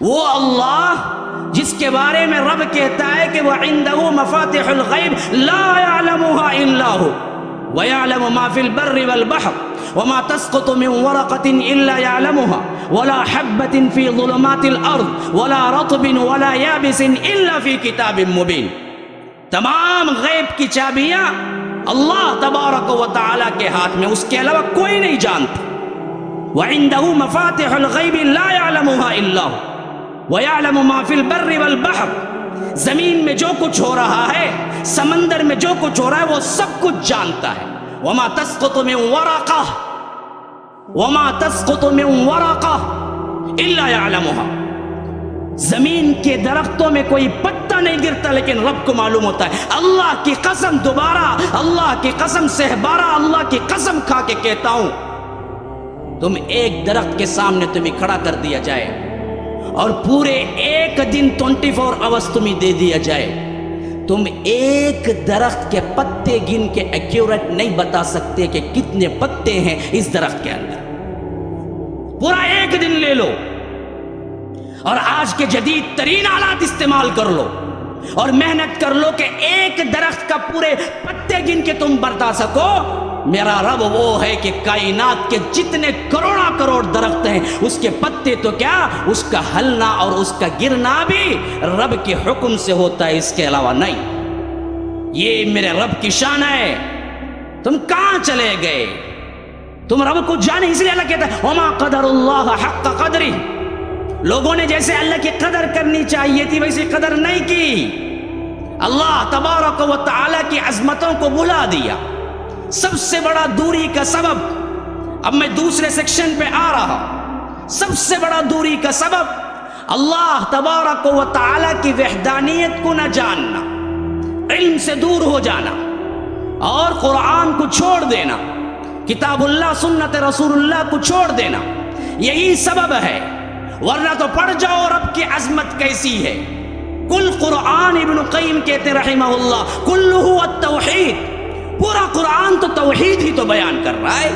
وہ اللہ جس کے بارے میں رب کہتا ہے کہ وَعِندَهُ مَفَاتِحُ الْغَيْبِ لَا يَعْلَمُهَا إِلَّا هُوَ وَيَعْلَمُ مَا فِي الْبَرِّ وَالْبَحْرِ وَمَا تَسْقُطُ مِنْ وَرَقَةٍ إِلَّا يَعْلَمُهَا وَلَا حَبَّةٍ فِي ظُلُمَاتِ الْأَرْضِ وَلَا رَطْبٍ وَلَا يَابِسٍ إِلَّا فِي كِتَابٍ مُبِينٍ۔ تمام غیب کی چابیاں اللہ تبارک و تعالیٰ کے ہاتھ میں، اس کے علاوہ کوئی نہیں جانتا۔ وَعِندَهُ مَفَاتِحُ الْغَيْبِ لَا يَعْلَمُهَا إِلَّا هُوَ وَيَعْلَمُ مَا فِي الْبَرِّ وَالْبَحْرِ، زمین میں جو کچھ ہو رہا ہے، سمندر میں جو کچھ ہو رہا ہے، وہ سب کچھ جانتا ہے۔ وَمَا تَسْقُطُ مِنْ وَرَقَةٍ وَمَا تَسْقُطُ مِنْ وَرَقَةٍ إِلَّا يَعْلَمُهَا، زمین کے درختوں میں کوئی پتا نہیں گرتا لیکن رب کو معلوم ہوتا ہے۔ اللہ کی قسم، دوبارہ اللہ کی قسم، سہبارہ اللہ کی قسم کھا کے کہتا ہوں، تم ایک درخت کے سامنے تمہیں کھڑا کر دیا جائے اور پورے ایک دن 24 آورز تمہیں دے دیا جائے، تم ایک درخت کے پتے گن کے ایکیوریٹ نہیں بتا سکتے کہ کتنے پتے ہیں اس درخت کے اندر۔ پورا ایک دن لے لو اور آج کے جدید ترین آلات استعمال کر لو اور محنت کر لو کہ ایک درخت کا پورے پتے گن کے تم بتا سکو۔ میرا رب وہ ہے کہ کائنات کے جتنے کروڑا کروڑ درخت ہیں، اس کے پتے تو کیا، اس کا ہلنا اور اس کا گرنا بھی رب کے حکم سے ہوتا ہے، اس کے علاوہ نہیں۔ یہ میرے رب کی شان ہے۔ تم کہاں چلے گئے؟ تم رب کو جانے، اس لیے اللہ کہتا ہے وَمَا قَدَرُ اللَّهَ حَقَّ قَدْرِهِ، لوگوں نے جیسے اللہ کی قدر کرنی چاہیے تھی ویسی قدر نہیں کی۔ اللہ تبارک و تعالیٰ کی عظمتوں کو بھلا دیا۔ سب سے بڑا دوری کا سبب، اب میں دوسرے سیکشن پہ آ رہا، سب سے بڑا دوری کا سبب اللہ تبارک و تعالیٰ کی وحدانیت کو نہ جاننا، علم سے دور ہو جانا اور قرآن کو چھوڑ دینا، کتاب اللہ سنت رسول اللہ کو چھوڑ دینا، یہی سبب ہے۔ ورنہ تو پڑھ جاؤ رب کی عظمت کیسی ہے۔ کل قرآن، ابن قیم کہتے رحمہ اللہ، کلہ التوحید، پورا قرآن تو توحید ہی تو بیان کر رہا ہے۔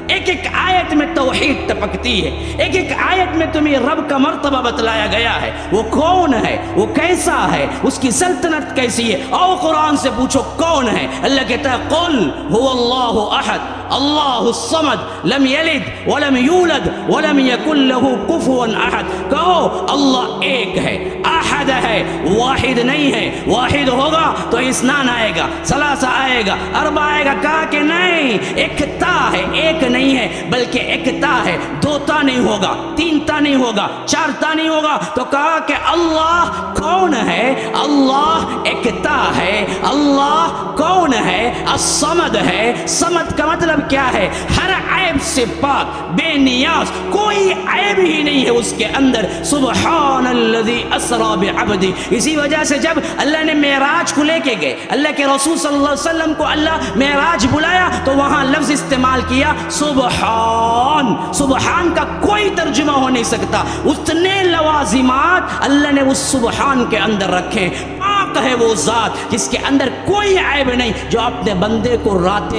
ایک ایک آیت میں توحید ٹپکتی ہے، ایک ایک آیت میں تمہیں رب کا مرتبہ بتلایا گیا ہے، وہ کون ہے، وہ کیسا ہے، اس کی سلطنت کیسی ہے۔ اور قرآن سے پوچھو کون ہے؟ اللہ کہتا ہے قل هو اللہ احد اللہ الصمد لم یلد ولم یولد ولم یکن له کفوا احد، کہو اللہ ایک ہے، احد ہے، واحد نہیں ہے۔ واحد ہوگا تو اثنان آئے گا، ثلاثہ آئے گا، اربع آئے گا، کہا کہ نہیں، اکتا ہے، ایک نہیں ہے بلکہ اکتا ہے، دو تا نہیں ہوگا، تین تا نہیں ہوگا، چار تا نہیں ہوگا۔ تو کہا کہ اللہ کون ہے؟ اللہ اکتا ہے۔ اللہ کون ہے؟ الصمد ہے۔ صمد کا مطلب کیا ہے؟ ہر عیب سے پاک، بے نیاز، کوئی عیب ہی نہیں ہے اس کے اندر۔ سبحان الذی اسری بعبدہ۔ اسی وجہ سے جب اللہ نے معراج کو لے کے گئے، اللہ کے رسول صلی اللہ علیہ وسلم کو اللہ معراج بلایا تو وہاں لفظ استعمال کیا سبحان۔ سبحان کا کوئی ترجمہ ہو نہیں سکتا، اتنے لوازمات اللہ نے اس سبحان کے اندر رکھے۔ پاک ہے وہ ذات جس کے اندر کوئی عیب نہیں، جو اپنے بندے کو رات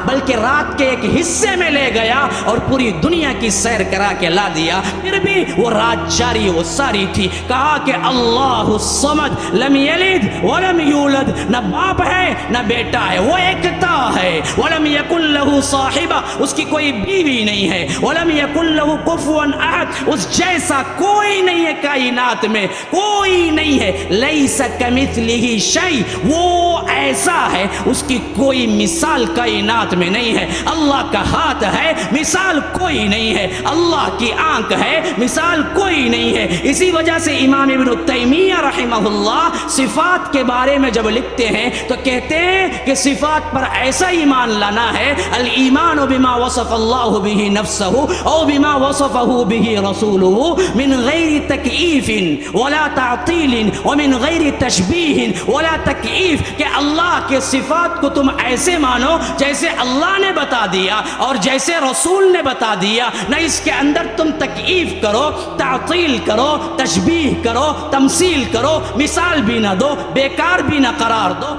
بلکہ رات کے ایک حصے میں لے گیا اور پوری دنیا کی سیر کرا کے لا دیا، پھر بھی وہ رات جاری و ساری تھی۔ کہا کہ اللہ الصمد لم یلد ولم یولد، نہ باپ ہے نہ بیٹا ہے، وہ ایکتا ہے۔ ولم یکن لہ صاحبہ، اس کی کوئی بیوی نہیں ہے۔ ولم یکن لہ کفوا احد، اس جیسا کوئی نہیں ہے کائنات میں، کوئی نہیں ہے۔ لیس کمثلہ شیء، وہ ایسا ہے اس کی کوئی مثال کائنات میں نہیں ہے۔ اللہ کا ہاتھ ہے، مثال کوئی نہیں ہے۔ اللہ کی آنکھ ہے، مثال کوئی نہیں ہے۔ اسی وجہ سے امام ابن تیمیہ رحمہ اللہ صفات کے بارے میں جب لکھتے ہیں تو کہتے ہیں کہ صفات پر ایسا ایمان لانا ہے، الایمان بما وصف اللہ بہ نفسہ او بما وصفہ بہ رسولہ من غیر تکییف ولا تعطیل ومن غیر تشبیہ ولا تکییف، کہ اللہ کے صفات کو تم ایسے مانو جیسے اللہ نے بتا دیا اور جیسے رسول نے بتا دیا، نہ اس کے اندر تم تکییف کرو، تعطیل کرو، تشبیہ کرو، تمثیل کرو، مثال بھی نہ دو، بیکار بھی نہ قرار دو۔